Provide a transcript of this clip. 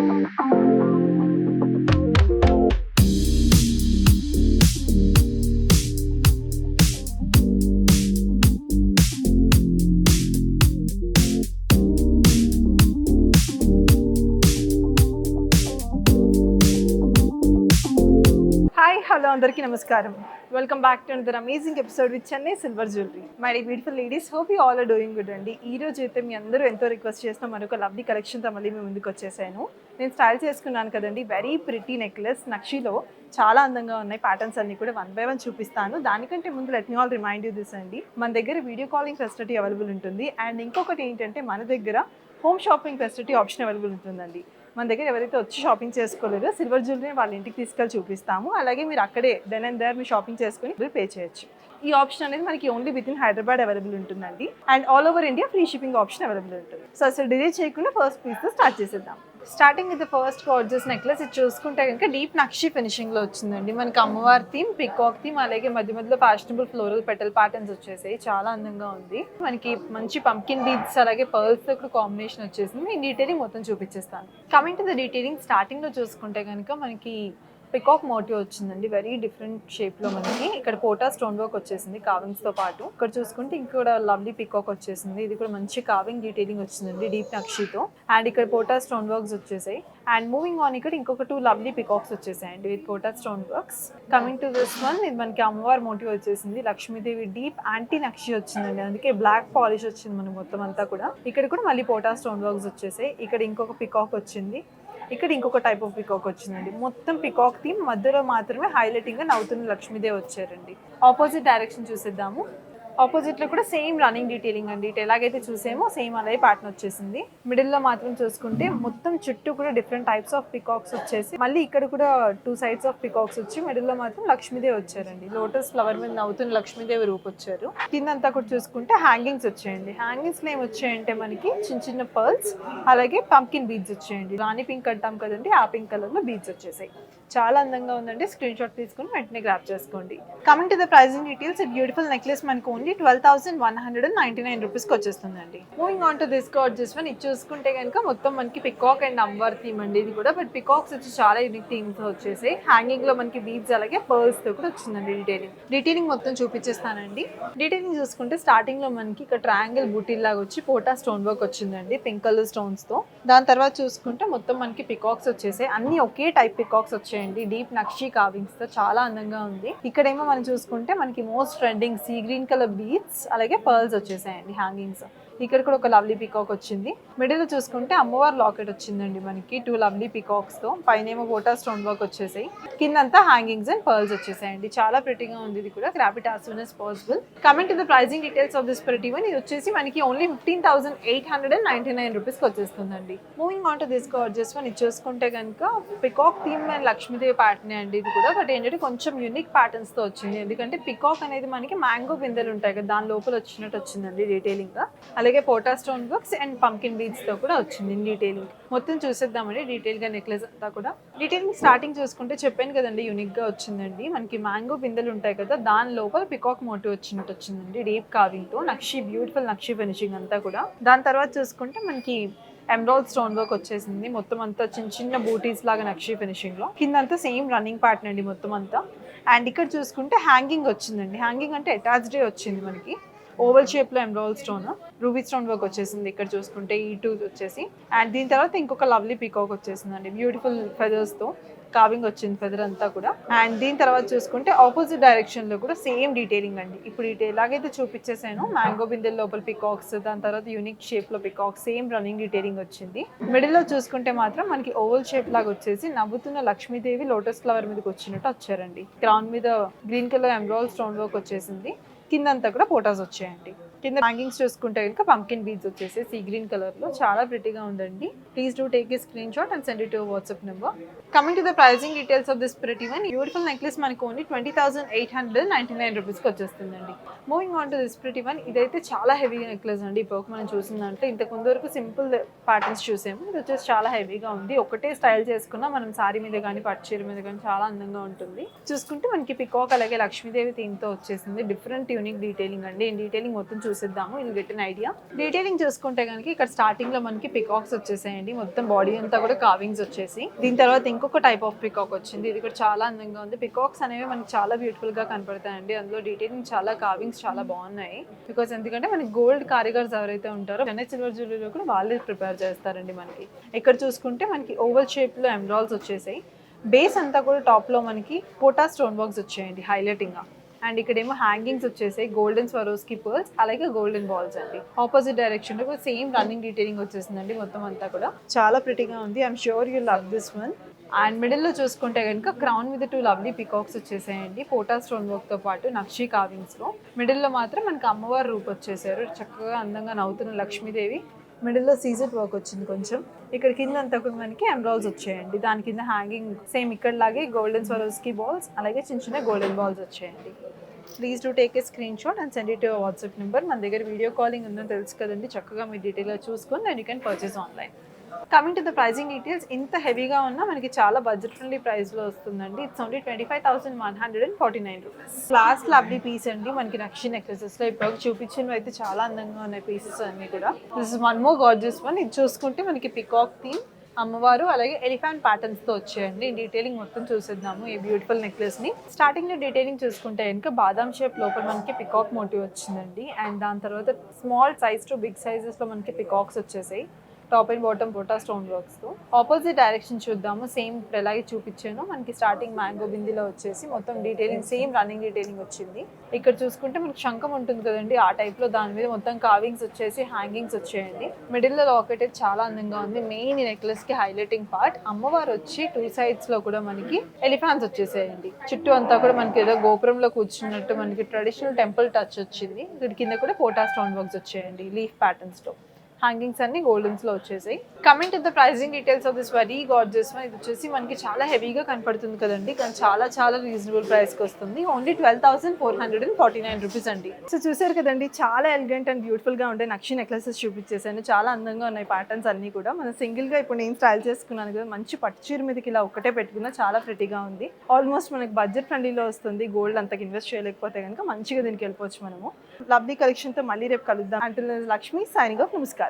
Hello అందరికీ నమస్కారం. Welcome back to another amazing episode with Chennai silver jewellery. My beautiful ladies, hope you all are doing good అండి. ఈ రోజు అయితే మీ అందరూ ఎంతో రిక్వెస్ట్ చేసిన మరొక లవ్లీ కలెక్షన్తో మళ్ళీ మీ ముందుకు వచ్చేసాను. నేను స్టైల్ చేసుకున్నాను కదండి, వెరీ ప్రిటీ నెక్లెస్ నక్షిలో చాలా అందంగా ఉన్నాయి. ప్యాటర్న్స్ అన్ని కూడా 1 by 1 చూపిస్తాను. దానికంటే ముందు let me all remind you this అండి, మన దగ్గర వీడియో కాలింగ్ ఫెసిలిటీ అవైలబుల్ ఉంటుంది. అండ్ ఇంకొకటి ఏంటంటే మన దగ్గర home shopping facility option available ఉంటుందండి. మన దగ్గర ఎవరైతే వచ్చి షాపింగ్ చేసుకోలేదో సిల్వర్ జ్యువెలరీ వాళ్ళ ఇంటికి తీసుకెళ్ళి చూపిస్తాము. అలాగే మీరు అక్కడే దెన్ అండ్ దేర్ మీరు షాపింగ్ చేసుకుని బిల్ పే చేయొచ్చు. ఈ ఆప్షన్ అనేది మనకి only with in Hyderabad available ఉంటుందండి. And all over India free shipping option available ఉంటుంది. సో అసలు డిలే చేయకుండా ఫస్ట్ పీస్తో స్టార్ట్ చేసేద్దాం. Starting with the first gorgeous necklace. ఇది చూసుకుంటే కనుక డీప్ నక్షి ఫినిషింగ్లో వచ్చిందండి. మనకి అమ్మవారి థీమ్, పికాక్ థీమ్, అలాగే మధ్య మధ్యలో ఫ్యాషనబుల్ ఫ్లోరల్ పెటల్ ప్యాటర్న్స్ వచ్చేసాయి. చాలా అందంగా ఉంది. మనకి మంచి పంకిన్ బీడ్స్ అలాగే పర్ల్స్ కూడా కాంబినేషన్ వచ్చేసింది. నేను డీటెయిలింగ్ మొత్తం చూపించేస్తాను. కమింగ్ టు ద డీటెయిలింగ్, స్టార్టింగ్లో చూసుకుంటే కనుక మనకి పికాక్ మోటివ్ వచ్చిందండి. వెరీ డిఫరెంట్ షేప్లో మనకి ఇక్కడ పోటా స్టోన్ వర్క్ వచ్చేసింది కావింగ్స్తో పాటు. ఇక్కడ చూసుకుంటే ఇక్కడ లవ్లీ పికాక్ వచ్చేసింది. ఇది కూడా మంచి కావింగ్ డీటెయిలింగ్ వచ్చిందండి డీప్ నక్షితో. అండ్ ఇక్కడ పోటా స్టోన్ వర్క్స్ వచ్చేసాయి. అండ్ మూవింగ్ ఆన్ ఇక్కడ ఇంకొక 2 లవ్లీ పికాక్స్ వచ్చేసాయండి with pota stone works. Coming to this one, ఇది మనకి అమ్మవారి మోటివ్ వచ్చేసింది. లక్ష్మీదేవి డీప్ యాంటీ నక్షి వచ్చిందండి, అందుకే బ్లాక్ పాలిష్ వచ్చింది మనకి మొత్తం అంతా కూడా. ఇక్కడ కూడా మళ్ళీ పోటా స్టోన్ వర్క్స్ వచ్చేసాయి. ఇక్కడ ఇంకొక పికాక్ వచ్చింది. ఇక్కడ ఇంకొక టైప్ ఆఫ్ పికాక్ వచ్చిందండి. మొత్తం పికాక్ థీమ్, మధ్యలో మాత్రమే హైలైటింగ్ గా నవ్వుతున్న లక్ష్మీదేవి వచ్చారండి. ఆపోజిట్ డైరెక్షన్ చూసేద్దాము. ఆపోజిట్ లో కూడా సేమ్ రన్నింగ్ డీటెయిలింగ్ అండి. ఇటు ఎలాగైతే చూసేమో సేమ్ అలాగే ప్యాటర్న్ వచ్చేసింది. మిడిల్ లో మాత్రం చూసుకుంటే మొత్తం చుట్టూ కూడా డిఫరెంట్ టైప్స్ ఆఫ్ పికాక్స్ వచ్చేసి మళ్ళీ ఇక్కడ కూడా 2 sides ఆఫ్ పికాక్స్ వచ్చి మిడిల్ లో మాత్రం లక్ష్మీదేవి వచ్చారండి. లోటస్ ఫ్లవర్ మీద నవ్వుతున్న లక్ష్మీదేవి రూపు వచ్చారు. కిందంతా కూడా చూసుకుంటే హ్యాంగింగ్స్ వచ్చాయండి. హ్యాంగింగ్స్ లో ఏమి వచ్చాయంటే మనకి చిన్న చిన్న పర్ల్స్ అలాగే పంకిన్ బీడ్స్ వచ్చాయండి. రాణి పింక్ అంటాం కదండి, ఆ పింక్ కలర్ లో బీడ్స్ వచ్చేసాయి. చాలా అందంగా ఉందండి. స్క్రీన్ షాట్ తీసుకుని వెంటనే గ్రాప్ చేసుకోండి. Coming to the pricing details, ఈ బ్యూటిఫుల్ నెక్లెస్ మనకు ఓన్లీ 12,199 రూపీస్కి వచ్చేస్తుందండి. Moving on to this gorgeous one. ఇది చూసుకుంటే కనుక మొత్తం మనకి పికాక్ అండ్ అమ్మవారి థీమ్ అండి. ఇది కూడా బట్ పికాక్స్ వచ్చి చాలా యూనిక్ థీమ్స్ వచ్చేసి హ్యాంగింగ్ లో మనకి బీడ్స్ అలాగే పర్ల్స్ తో కూడా వచ్చిందండి. డీటెయిలింగ్ మొత్తం చూపించేస్తానండి. డీటెయిలింగ్ చూసుకుంటే స్టార్టింగ్ లో మనకి ఇక్కడ ట్రయాంగిల్ బూటీ లాగా వచ్చి పోటా స్టోన్ వర్క్ వచ్చిందండి పింక్ కలర్ స్టోన్స్ తో. దాని తర్వాత చూసుకుంటే మొత్తం మనకి పికాక్స్ వచ్చేసాయి. అన్ని ఒకే టైప్ పికాక్స్ వచ్చాయండి డీప్ నక్షి కావింగ్స్ తో. చాలా అందంగా ఉంది. ఇక్కడేమో మనం చూసుకుంటే మనకి most trending see green colour beads అలాగే పర్ల్స్ వచ్చేసాయండి హ్యాంగింగ్స్. ఇక్కడ కూడా ఒక లవ్లీ పికాక్ వచ్చింది. మిడిల్ లో చూసుకుంటే అమ్మవారి లాకెట్ వచ్చిందండి మనకి 2 లవ్లీ పికాక్స్ తో. పైన ఏమో పోటా స్టోన్ వర్క్ వచ్చేసాయి. కిందంతా హ్యాంగింగ్స్ అండ్ పర్ల్స్ వచ్చేసాయండి. చాలా ప్రిటీగా ఉంది. ఇది కూడా grab it as soon as possible. Coming to the pricing details of this pretty one. ఇది వచ్చేసి మనకి ఓన్లీ 15,899 రూపీస్కి వచ్చేస్తుందండి. Moving on to this gorgeous one. ఇది చూసుకుంటే కనుక peacock theme and Lakshmidevi pattern అండి ఇది కూడా. బట్ ఏంటంటే కొంచెం యూనిక్ ప్యాటర్న్స్ తో వచ్చింది. ఎందుకంటే పికాక్ అనేది మనకి మ్యాంగో బిందెలు ఉంటాయి కదా, దాని లోపల వచ్చినట్టు వచ్చిందండి డీటెయిలింగ్ గా. అలాగే pota stone works and pumpkin beads తో కూడా వచ్చింది డీటెయిలింగ్. మొత్తం చూసేద్దామండి డీటెయిల్ గా నెక్లెస్ అంతా కూడా. డీటెయిలింగ్ స్టార్టింగ్ చూసుకుంటే చెప్పాను కదండి యూనిక్ గా వచ్చిందండి. మనకి మ్యాంగో బిందెలు ఉంటాయి కదా, దాని లోపల పికాక్ మోటివ్ వచ్చినట్టు వచ్చిందండి డీప్ కావింగ్ తో. నక్షి బ్యూటిఫుల్ నక్షి ఫినిషింగ్ అంతా కూడా. దాని తర్వాత చూసుకుంటే మనకి ఎమరాల్డ్ స్టోన్ వర్క్ వచ్చేసింది. మొత్తం అంతా చిన్న చిన్న బూటీస్ లాగా నక్షి ఫినిషింగ్ లో. కిందంతా సేమ్ రన్నింగ్ ప్యాటర్న్ అండి మొత్తం అంతా. అండ్ ఇక్కడ చూసుకుంటే హ్యాంగింగ్ వచ్చిందండి. హ్యాంగింగ్ అంటే అటాచ్డ్ వచ్చింది మనకి. ఓవల్ షేప్ లో emerald stone, ruby stone work వచ్చేసింది ఇక్కడ చూసుకుంటే ఈ 2 వచ్చేసి. అండ్ దీని తర్వాత ఇంకొక లవ్లీ పీకాక్ వచ్చేసిందండి బ్యూటిఫుల్ ఫెదర్స్ తో. కావింగ్ వచ్చింది ఫెదర్ అంతా కూడా. అండ్ దీని తర్వాత చూసుకుంటే ఆపోజిట్ డైరెక్షన్ లో కూడా సేమ్ డీటెయిలింగ్ అండి. ఇప్పుడు ఎలాగైతే చూపించేసాను మ్యాంగో బిందెల లోపల పికాక్స్, దాని తర్వాత యూనిక్ షేప్ లో పికాక్స్, సేమ్ రన్నింగ్ డీటెయిలింగ్ వచ్చింది. మిడిల్ లో చూసుకుంటే మాత్రం మనకి ఓవల్ షేప్ లాగా వచ్చేసి నవ్వుతున్న లక్ష్మీదేవి లోటస్ ఫ్లవర్ మీదకి వచ్చినట్టు వచ్చారండి. క్రౌన్ మీద green colour emerald stone work వచ్చేసింది. కిందంతా కూడా పోటాస్ వచ్చాయండి. కింద హ్యాంగింగ్స్ చూసుకుంటే కనుక పంకిన్ బీడ్స్ వచ్చేసి సీ గ్రీన్ కలర్ లో. చాలా ప్రిటీగా ఉందండి. Please do take a screen shot and send it to WhatsApp number. Coming to the pricing details of this pretty one. Beautiful necklace మనకు ఓన్లీ 20,899 రూపీస్కి వచ్చేస్తుందండి. Moving on to this pretty one. ఇదైతే చాలా హెవీగా నెక్లెస్ అండి. ఇప్పుడు మనం చూసిందంటే ఇంతకు ముందు వరకు సింపుల్ ప్యాటర్న్స్ చూసాము. ఇది వచ్చేసి చాలా హెవీగా ఉంది. ఒకటే స్టైల్ చేసుకున్నా మనం సారీ మీద కానీ పట్టు చీర మీద కానీ చాలా అందంగా ఉంటుంది. చూసుకుంటే మనకి పికాక్ అలాగే లక్ష్మీదేవి థీమ్ తో వచ్చేసింది. డిఫరెంట్ యూనిక్ డీటెయిలింగ్ అండి. డీటెయిలింగ్ మొత్తం చూసిద్దాము, ఇది గెట్ అన్ ఐడియా. డీటెయిలింగ్ చూసుకుంటే కనుక ఇక్కడ స్టార్టింగ్ లో మనకి పికాక్స్ వచ్చేసాయండి, మొత్తం బాడీ అంతా కూడా కావింగ్స్ వచ్చేసి. దీని తర్వాత ఇంకొక టైప్ ఆఫ్ పికాక్ వచ్చింది, ఇది కూడా చాలా అందంగా ఉంది. పికాక్స్ అనేవి మనకి చాలా బ్యూటిఫుల్ గా కనపడతాయండి, అందులో డీటెయిలింగ్ చాలా కావింగ్స్ చాలా బాగున్నాయి. బికాస్ ఎందుకంటే మనకి గోల్డ్ కారిగర్స్ ఎవరైతే ఉంటారో చెన్నై సిల్వర్ జ్యువెలరీలో కూడా వాళ్ళే ప్రిపేర్ చేస్తారండి. మనకి ఇక్కడ చూసుకుంటే మనకి ఓవల్ షేప్ లో ఎమరాల్డ్స్ వచ్చేసాయి. బేస్ అంతా కూడా టాప్ లో మనకి పోటా స్టోన్ వర్క్స్ వచ్చాయండి హైలైటింగ్ గా. అండ్ ఇక్కడేమో హ్యాంగింగ్స్ వచ్చేసాయి, గోల్డెన్ స్వరోస్కి పర్ల్స్, అలాగే గోల్డెన్ బాల్స్ అండి. ఆపోజిట్ డైరెక్షన్ లో సేమ్ రన్నింగ్ డీటెయిలింగ్ వచ్చేసిందండి మొత్తం అంతా కూడా. చాలా ప్రిటీగా ఉంది, I'm sure you love this one. And మిడిల్లో చూసుకుంటే కనుక క్రౌన్ మీద 2 లవ్లీ పికాక్స్ వచ్చేసాయండి, పోటా స్టోన్ వర్క్ తో పాటు నక్షి కావింగ్స్ లో. మిడిల్లో మాత్రం మనకి అమ్మవారి రూప్ వచ్చేసారు, చక్కగా అందంగా నవ్వుతున్న లక్ష్మీదేవి. మిడిల్లో సీజెడ్ వర్క్ వచ్చింది కొంచెం. ఇక్కడ కింద అంతా కూడా మనకి ఎమరాల్డ్స్ వచ్చాయండి, దాని కింద హ్యాంగింగ్ సేమ్ ఇక్కడ లాగే గోల్డెన్ స్వరోస్కి బాల్స్, అలాగే చిన్న చిన్న గోల్డెన్ బాల్స్ వచ్చాయండి. Please do take a screen shot and send it to WhatsApp number. మన దగ్గర వీడియో కాలింగ్ ఉందని తెలుసు కదండి, చక్కగా మీ డీటెయిల్గా చూసుకొని then you can purchase online. Coming to the pricing details, ఇంత హెవీగా ఉన్నా మనకి చాలా బడ్జెట్ ఫ్రెండ్లీ ప్రైస్లో వస్తుందండి. It's only 25,149 rupees. Last lovely piece అండి, మనకి నక్షి నెక్లెసెస్లో ఇప్పుడు చూపించినవి అయితే చాలా అందంగా ఉన్నాయి పీసెస్ అన్నీ కూడా. This is one more gorgeous one. ఇది చూసుకుంటే మనకి పికాక్ థీమ్, అమ్మవారు అలాగే ఎలిఫెంట్ ప్యాటర్న్స్ తో వచ్చాయండి. డీటెయిలింగ్ మొత్తం చూసేద్దాము ఈ బ్యూటిఫుల్ నెక్లెస్ ని. స్టార్టింగ్ లో డీటెయిలింగ్ చూసుకుంటే కనుక బాదాం షేప్ లోపల మనకి పికాక్ మోటివ్ వచ్చిందండి. అండ్ దాని తర్వాత small size to big sizes లో మనకి పికాక్స్ వచ్చేసాయి, top and bottom pota stone works తో. ఆపోజిట్ డైరెక్షన్ చూద్దాము, సేమ్ ఎలాగే చూపించాను. మనకి స్టార్టింగ్ మ్యాంగో బిందిలో వచ్చేసి మొత్తం డీటెయిలింగ్ సేమ్ రన్నింగ్ డీటెయిలింగ్ వచ్చింది. ఇక్కడ చూసుకుంటే మనకి శంఖం ఉంటుంది కదండి, ఆ టైప్ లో దాని మీద మొత్తం కావింగ్స్ వచ్చేసి హ్యాంగింగ్స్ వచ్చాయండి. మిడిల్ లో లాకెట్ చాలా అందంగా ఉంది, మెయిన్ ఈ నెక్లెస్ కి హైలైటింగ్ పార్ట్. అమ్మవారు వచ్చి 2 సైడ్స్ లో కూడా మనకి ఎలిఫాన్స్ వచ్చేసాయండి. చుట్టూ అంతా కూడా మనకి ఏదో గోపురంలో కూర్చున్నట్టు మనకి ట్రెడిషనల్ టెంపుల్ టచ్ వచ్చింది. వీటి కింద కూడా పోటా స్టోన్ వర్క్స్ వచ్చాయండి లీఫ్ ప్యాటర్న్స్ తో. హ్యాంగింగ్స్ అన్ని గోల్డెన్స్ లో వచ్చేసాయి. Coming to the pricing details of this very gorgeous one. ఇది వచ్చేసి మనకి చాలా హెవీగా కనపడుతుంది కదండి, కానీ చాలా చాలా రీజనబుల్ ప్రైస్ కి వస్తుంది. ఓన్లీ 12,449 రూపీస్ అండి. సో చూసారు కదండి, చాలా ఎలిగెంట్ అండ్ బ్యూటిఫుల్ గా ఉండే నక్షి నెక్లెసెస్ చూపించేసాను. చాలా అందంగా ఉన్నాయి ప్యాటర్న్స్ అన్ని కూడా. మనం సింగిల్ గా ఇప్పుడు నేను స్టైల్ చేసుకున్నాను కదా, మంచి పట్టు చీర మీదకి ఇలా ఒక్కటే పెట్టుకున్నా చాలా ప్రిటీగా ఉంది. ఆల్మోస్ట్ మనకి బడ్జెట్ ఫ్రెండ్లీలో వస్తుంది. గోల్డ్ అంతకు ఇన్వెస్ట్ చేయలేకపోతే కనుక మంచిగా దీనికి వెళ్ళిపోవచ్చు మనము. లవ్లీ కలెక్షన్ తో మళ్ళీ రేపు కలుద్దాం. అంటున్న లక్ష్మి సైనింగ్ ఆఫ్. నమస్కారం.